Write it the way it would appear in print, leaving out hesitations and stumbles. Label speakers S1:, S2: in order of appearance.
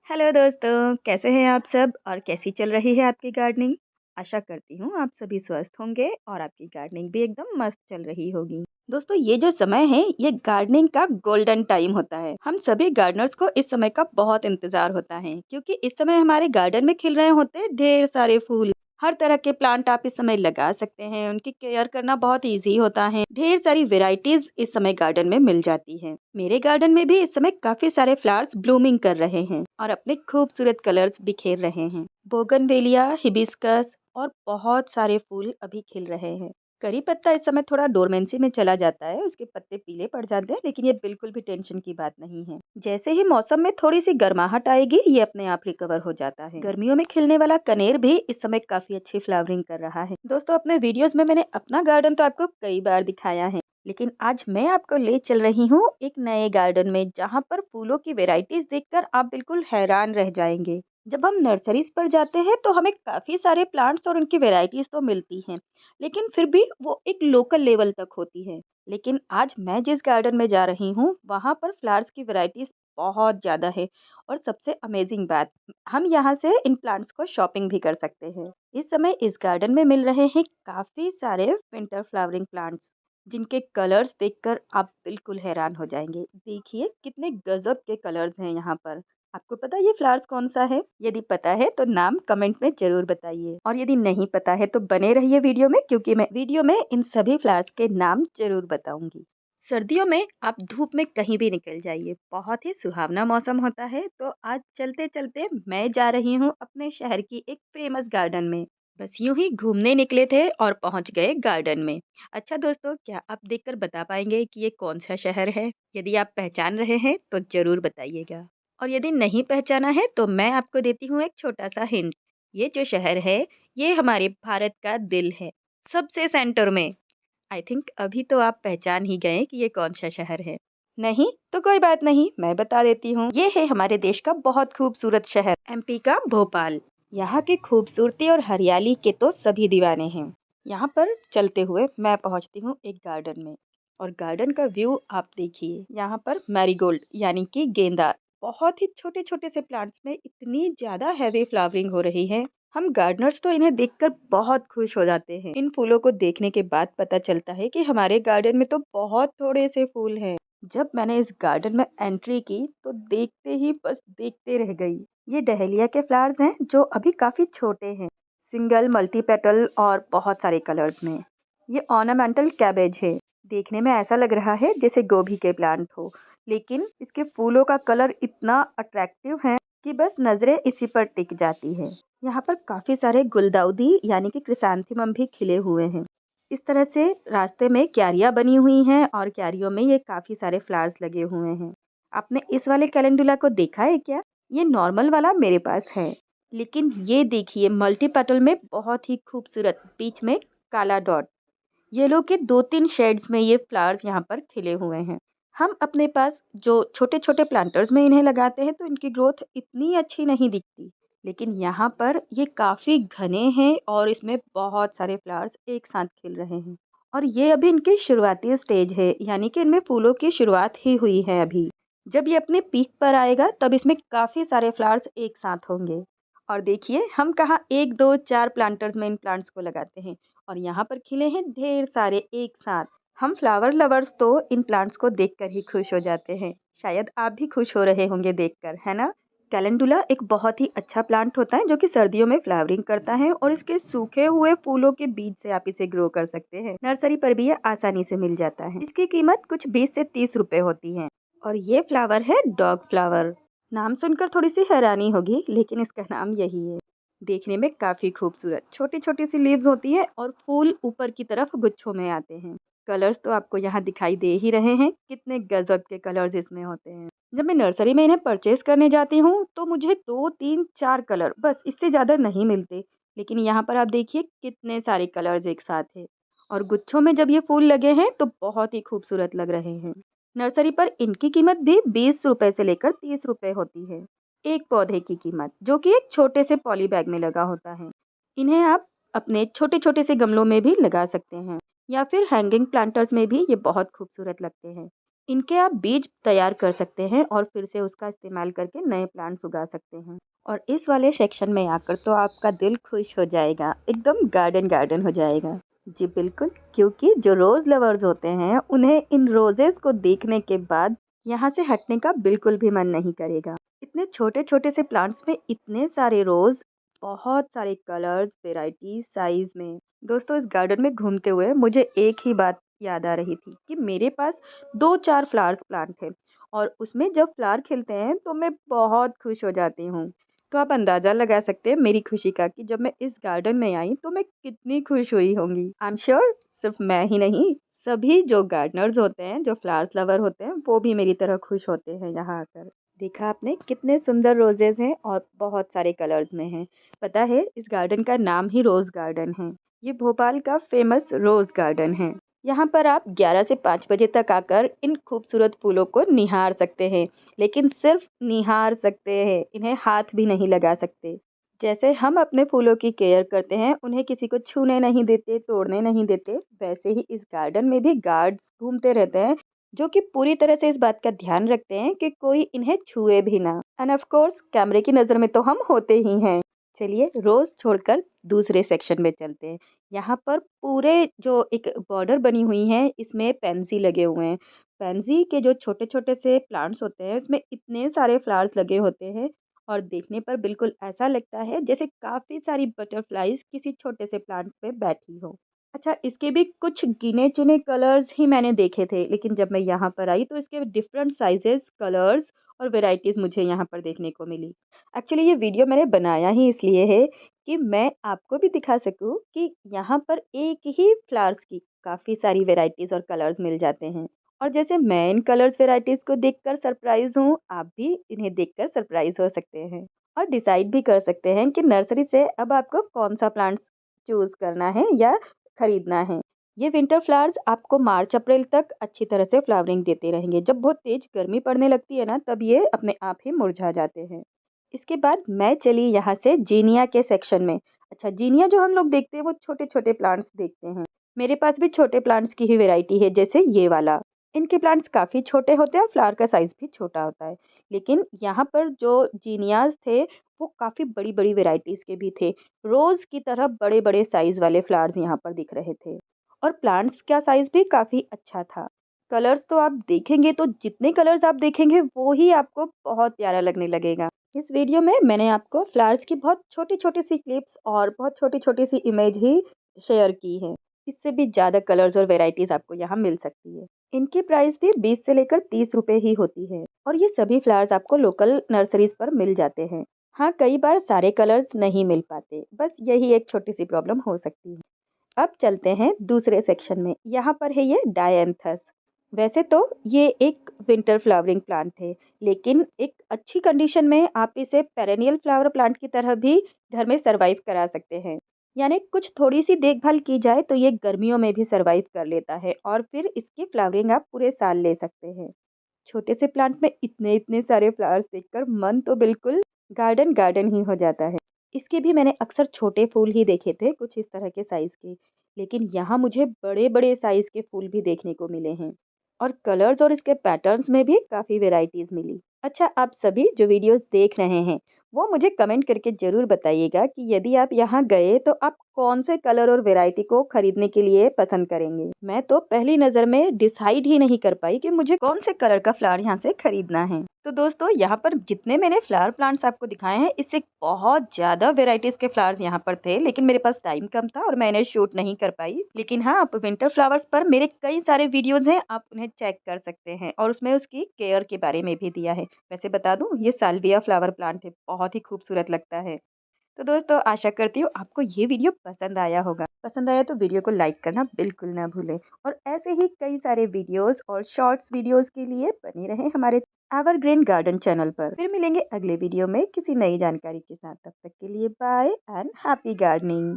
S1: Hello दोस्तों, कैसे हैं आप सब और कैसी चल रही है आपकी गार्डनिंग? आशा करती हूँ आप सभी स्वस्थ होंगे और आपकी गार्डनिंग भी एकदम मस्त चल रही होगी। दोस्तों, ये जो समय है ये गार्डनिंग का गोल्डन टाइम होता है। हम सभी गार्डनर्स को इस समय का बहुत इंतजार होता है क्योंकि इस समय हमारे गार्डन में खिल रहे होते हैं ढेर सारे फूल। हर तरह के प्लांट आप इस समय लगा सकते हैं, उनकी केयर करना बहुत इजी होता है। ढेर सारी वेराइटीज इस समय गार्डन में मिल जाती है। मेरे गार्डन में भी इस समय काफी सारे फ्लावर्स ब्लूमिंग कर रहे हैं और अपने खूबसूरत कलर्स बिखेर रहे हैं। बोगनवेलिया, हिबिस्कस और बहुत सारे फूल अभी खिल रहे हैं। करी पत्ता इस समय थोड़ा डोरमेंसी में चला जाता है, उसके पत्ते पीले पड़ जाते हैं, लेकिन ये बिल्कुल भी टेंशन की बात नहीं है। जैसे ही मौसम में थोड़ी सी गर्माहट आएगी ये अपने आप रिकवर हो जाता है। गर्मियों में खिलने वाला कनेर भी इस समय काफी अच्छी फ्लावरिंग कर रहा है। दोस्तों, अपने वीडियोस में मैंने अपना गार्डन तो आपको कई बार दिखाया है, लेकिन आज मैं आपको ले चल रही हूँ एक नए गार्डन में जहाँ पर फूलों की वेराइटीज देखकर आप बिल्कुल हैरान रह जाएंगे। जब हम नर्सरीज पर जाते हैं तो हमें काफी सारे प्लांट्स और उनकी वेराइटीज तो मिलती हैं, लेकिन फिर भी वो एक लोकल लेवल तक होती है। लेकिन आज मैं जिस गार्डन में जा रही हूँ वहाँ पर फ्लावर्स की वैरायटीज बहुत ज्यादा है। और सबसे अमेजिंग बात, हम यहाँ से इन प्लांट्स को शॉपिंग भी कर सकते हैं। इस समय इस गार्डन में मिल रहे हैं काफी सारे विंटर फ्लावरिंग प्लांट्स, जिनके कलर्स देखकर आप बिल्कुल हैरान हो जाएंगे। देखिए कितने गजब के कलर्स हैं यहाँ पर। आपको पता है ये फ्लावर्स कौन सा है? यदि पता है तो नाम कमेंट में जरूर बताइए, और यदि नहीं पता है तो बने रहिए वीडियो में, क्योंकि मैं वीडियो में इन सभी फ्लावर्स के नाम जरूर बताऊंगी। सर्दियों में आप धूप में कहीं भी निकल जाइए, बहुत ही सुहावना मौसम होता है। तो आज चलते चलते मैं जा रही हूँ अपने शहर की एक फेमस गार्डन में। बस यूं ही घूमने निकले थे और पहुंच गए गार्डन में। अच्छा दोस्तों, क्या आप देखकर बता पाएंगे कि ये कौन सा शहर है? यदि आप पहचान रहे हैं तो जरूर बताइएगा, और यदि नहीं पहचाना है तो मैं आपको देती हूँ एक छोटा सा हिंट। ये जो शहर है ये हमारे भारत का दिल है, सबसे सेंटर में। आई थिंक अभी तो आप पहचान ही गए कि ये कौन सा शहर है। नहीं तो कोई बात नहीं, मैं बता देती हूँ। ये है हमारे देश का बहुत खूबसूरत शहर, एमपी का भोपाल। यहाँ की खूबसूरती और हरियाली के तो सभी दीवाने हैं। यहाँ पर चलते हुए मैं पहुँचती हूँ एक गार्डन में, और गार्डन का व्यू आप देखिए। यहाँ पर मैरीगोल्ड यानी कि गेंदा, बहुत ही छोटे छोटे से प्लांट्स में इतनी ज्यादा हैवी फ्लावरिंग हो रही है। हम गार्डनर्स तो इन्हें देखकर बहुत खुश हो जाते हैं। इन फूलों को देखने के बाद पता चलता है कि हमारे गार्डन में तो बहुत थोड़े से फूल हैं। जब मैंने इस गार्डन में एंट्री की तो देखते ही बस देखते रह गई। ये डहेलिया के फ्लावर्स हैं जो अभी काफी छोटे हैं, सिंगल, मल्टी पेटल और बहुत सारे कलर्स में। ये ऑर्नामेंटल कैबेज है। देखने में ऐसा लग रहा है जैसे गोभी के प्लांट हो, लेकिन इसके फूलों का कलर इतना अट्रैक्टिव है कि बस नजरें इसी पर टिक जाती है। यहाँ पर काफी सारे गुलदाउदी यानी कि क्रिसैंथेमम भी खिले हुए हैं। इस तरह से रास्ते में क्यारियां बनी हुई हैं और क्यारियों में ये काफी सारे फ्लावर्स लगे हुए हैं। आपने इस वाले कैलेंडुला को देखा है क्या? ये नॉर्मल वाला मेरे पास है, लेकिन ये देखिए मल्टी पेटल में बहुत ही खूबसूरत, बीच में काला डॉट, येलो के दो तीन शेड्स में ये फ्लावर्स यहाँ पर खिले हुए हैं। हम अपने पास जो छोटे छोटे प्लांटर्स में इन्हें लगाते हैं तो इनकी ग्रोथ इतनी अच्छी नहीं दिखती, लेकिन यहाँ पर ये काफी घने हैं और इसमें बहुत सारे फ्लावर्स एक साथ खिल रहे हैं। और ये अभी इनकी शुरुआती स्टेज है, यानी कि इनमें फूलों की शुरुआत ही हुई है अभी। जब ये अपने पीक पर आएगा तब इसमें काफी सारे फ्लावर्स एक साथ होंगे। और देखिए हम कहाँ एक दो चार प्लांटर्स में इन प्लांट्स को लगाते हैं, और यहाँ पर खिले हैं ढेर सारे एक साथ। हम फ्लावर लवर्स तो इन प्लांट्स को देखकर ही खुश हो जाते हैं। शायद आप भी खुश हो रहे होंगे देखकर, है ना? कैलेंडुला एक बहुत ही अच्छा प्लांट होता है जो कि सर्दियों में फ्लावरिंग करता है, और इसके सूखे हुए फूलों के बीज से आप इसे ग्रो कर सकते हैं। नर्सरी पर भी ये आसानी से मिल जाता है। इसकी कीमत कुछ 20 से 30 रुपए होती है। और ये फ्लावर है डॉग फ्लावर। नाम सुनकर थोड़ी सी हैरानी होगी, लेकिन इसका नाम यही है। देखने में काफी खूबसूरत छोटी छोटी सी लीव्स होती है और फूल ऊपर की तरफ गुच्छों में आते हैं। कलर्स तो आपको यहाँ दिखाई दे ही रहे हैं, कितने गजब के कलर्स इसमें होते हैं। जब मैं नर्सरी में इन्हें परचेज करने जाती हूँ तो मुझे दो तीन चार कलर, बस इससे ज्यादा नहीं मिलते, लेकिन यहाँ पर आप देखिए कितने सारे कलर्स एक साथ है। और गुच्छों में जब ये फूल लगे हैं तो बहुत ही खूबसूरत लग रहे हैं। नर्सरी पर इनकी कीमत भी 20 रुपए से लेकर 30 रुपए होती है, एक पौधे की कीमत, जो कि एक छोटे से पॉली बैग में लगा होता है। इन्हें आप अपने छोटे छोटे से गमलों में भी लगा सकते हैं, या फिर हैंगिंग प्लांटर्स में भी ये बहुत खूबसूरत लगते हैं। इनके आप बीज तैयार कर सकते हैं और फिर से उसका इस्तेमाल करके नए प्लांट्स उगा सकते हैं। और इस वाले सेक्शन में आकर तो आपका दिल खुश हो जाएगा, एकदम गार्डन गार्डन हो जाएगा। जी बिल्कुल, क्योंकि जो रोज़ लवर्स होते हैं उन्हें इन रोजेस को देखने के बाद यहाँ से हटने का बिल्कुल भी मन नहीं करेगा। इतने छोटे छोटे से प्लांट्स में इतने सारे रोज, बहुत सारे कलर्स, वेराइटीज, साइज में। दोस्तों, इस गार्डन में घूमते हुए मुझे एक ही बात याद आ रही थी कि मेरे पास 2-4 फ्लावर्स प्लांट थे और उसमें जब फ्लावर खिलते हैं तो मैं बहुत खुश हो जाती हूँ। तो आप अंदाज़ा लगा सकते हैं मेरी खुशी का कि जब मैं इस गार्डन में आई तो मैं कितनी खुश हुई होंगी। आई एम श्योर सिर्फ मैं ही नहीं, सभी जो गार्डनर्स होते हैं, जो फ्लावर्स लवर होते हैं, वो भी मेरी तरह खुश होते हैं यहाँ आकर। देखा आपने कितने सुंदर रोजेज हैं और बहुत सारे कलर्स में हैं। पता है इस गार्डन का नाम ही रोज गार्डन है। ये भोपाल का फेमस रोज गार्डन है। यहाँ पर आप 11 से 5 बजे तक आकर इन खूबसूरत फूलों को निहार सकते हैं, लेकिन सिर्फ निहार सकते हैं, इन्हें हाथ भी नहीं लगा सकते। जैसे हम अपने फूलों की केयर करते हैं, उन्हें किसी को छूने नहीं देते, तोड़ने नहीं देते, वैसे ही इस गार्डन में भी गार्ड्स घूमते रहते हैं, जो कि पूरी तरह से इस बात का ध्यान रखते हैं कि कोई इन्हें छुए भी ना। एंड ऑफ कोर्स कैमरे की नज़र में तो हम होते ही हैं। चलिए रोज छोड़कर दूसरे सेक्शन में चलते हैं। यहाँ पर पूरे जो एक बॉर्डर बनी हुई है, इसमें पेंसी लगे हुए हैं। पेंसी के जो छोटे छोटे से प्लांट्स होते हैं, इसमें इतने सारे फ्लावर्स लगे होते हैं और देखने पर बिल्कुल ऐसा लगता है जैसे काफ़ी सारी बटरफ्लाइज किसी छोटे से प्लांट पे बैठी हो। अच्छा, इसके भी कुछ गिने चुने कलर्स ही मैंने देखे थे, लेकिन जब मैं यहाँ पर आई तो इसके डिफरेंट साइजेस, कलर्स और वेराइटीज़ मुझे यहाँ पर देखने को मिली। एक्चुअली ये वीडियो मैंने बनाया ही इसलिए है कि मैं आपको भी दिखा सकूँ कि यहाँ पर एक ही फ्लावर्स की काफ़ी सारी वेराइटीज़ और कलर्स मिल जाते हैं। और जैसे मैं इन कलर्स वेराइटीज़ को देखकर सरप्राइज़ हूँ, आप भी इन्हें देखकर सरप्राइज़ हो सकते हैं और डिसाइड भी कर सकते हैं कि नर्सरी से अब आपको कौन-सा प्लांट्स चूज़ करना है या खरीदना है। ये विंटर फ्लावर्स आपको मार्च अप्रैल तक अच्छी तरह से फ्लावरिंग देते रहेंगे। जब बहुत तेज़ गर्मी पड़ने लगती है ना, तब ये अपने आप ही मुरझा जाते हैं। इसके बाद मैं चली यहाँ से जीनिया के सेक्शन में। अच्छा, जीनिया जो हम लोग देखते हैं वो छोटे-छोटे प्लांट्स देखते हैं। मेरे पास भी छोटे प्लांट्स की ही वैरायटी है, जैसे ये वाला। इनके प्लांट्स काफ़ी छोटे होते हैं और फ्लावर का साइज़ भी छोटा होता है। लेकिन यहाँ पर जो जीनियाज़ थे, वो काफ़ी बड़ी-बड़ी वैराइटीज़ के भी थे। रोज़ की तरह बड़े-बड़े साइज़ वाले फ्लावर्स यहाँ पर दिख रहे थे और प्लांट्स का साइज़ भी काफ़ी अच्छा था। कलर्स तो आप देखेंगे तो जितने कलर्स आप देखेंगे वो ही आपको बहुत प्यारा लगने लगेगा। इस वीडियो में मैंने आपको फ्लावर्स की बहुत छोटी-छोटी सी क्लिप्स और बहुत छोटी-छोटी सी इमेज ही शेयर की है। इससे भी ज़्यादा कलर्स और वैराइटीज़ आपको यहाँ मिल सकती है। इनकी प्राइस भी 20 से लेकर 30 रुपए ही होती है और ये सभी फ्लावर्स आपको लोकल नर्सरीज पर मिल जाते हैं। हाँ, कई बार सारे कलर्स नहीं मिल पाते, बस यही एक छोटी सी प्रॉब्लम हो सकती है। अब चलते हैं दूसरे सेक्शन में। यहाँ पर है ये डायंथस। वैसे तो ये एक विंटर फ्लावरिंग प्लांट है, लेकिन एक अच्छी कंडीशन में आप इसे पेरेनियल फ्लावर प्लांट की तरह भी घर में सरवाइव करा सकते हैं। यानी कुछ थोड़ी सी देखभाल की जाए तो ये गर्मियों में भी सरवाइव कर लेता है और फिर इसकी फ्लावरिंग आप पूरे साल ले सकते हैं। छोटे से प्लांट में इतने इतने सारे फ्लावर्स देखकर मन तो बिल्कुल गार्डन गार्डन ही हो जाता है। इसके भी मैंने अक्सर छोटे फूल ही देखे थे, कुछ इस तरह के साइज के, लेकिन यहाँ मुझे बड़े बड़े साइज के फूल भी देखने को मिले हैं और कलर्स और इसके पैटर्न्स में भी काफ़ी वेराइटीज़ मिली। अच्छा, आप सभी जो वीडियोस देख रहे हैं वो मुझे कमेंट करके ज़रूर बताइएगा कि यदि आप यहाँ गए तो आप कौन से कलर और वैरायटी को खरीदने के लिए पसंद करेंगे। मैं तो पहली नज़र में डिसाइड ही नहीं कर पाई कि मुझे कौन से कलर का फ्लावर यहाँ से खरीदना है। तो दोस्तों, यहाँ पर जितने मैंने फ्लावर प्लांट्स आपको दिखाए हैं, इससे बहुत ज़्यादा वेराइटीज़ के फ्लावर्स यहाँ पर थे, लेकिन मेरे पास टाइम कम था और मैंने शूट नहीं कर पाई। लेकिन हाँ, आप विंटर फ्लावर्स पर मेरे कई सारे वीडियोज़ हैं, आप उन्हें चेक कर सकते हैं और उसमें उसकी केयर के बारे में भी दिया है। वैसे बता दूँ, ये साल्विया फ्लावर प्लांट है, बहुत ही खूबसूरत लगता है। तो दोस्तों, आशा करती हूँ आपको ये वीडियो पसंद आया होगा। पसंद आया तो वीडियो को लाइक करना बिल्कुल ना भूलें और ऐसे ही कई सारे वीडियोस और शॉर्ट्स वीडियोस के लिए बने रहें हमारे एवरग्रीन गार्डन चैनल पर। फिर मिलेंगे अगले वीडियो में किसी नई जानकारी के साथ। तब तक के लिए बाय एंड हैप्पी गार्डनिंग।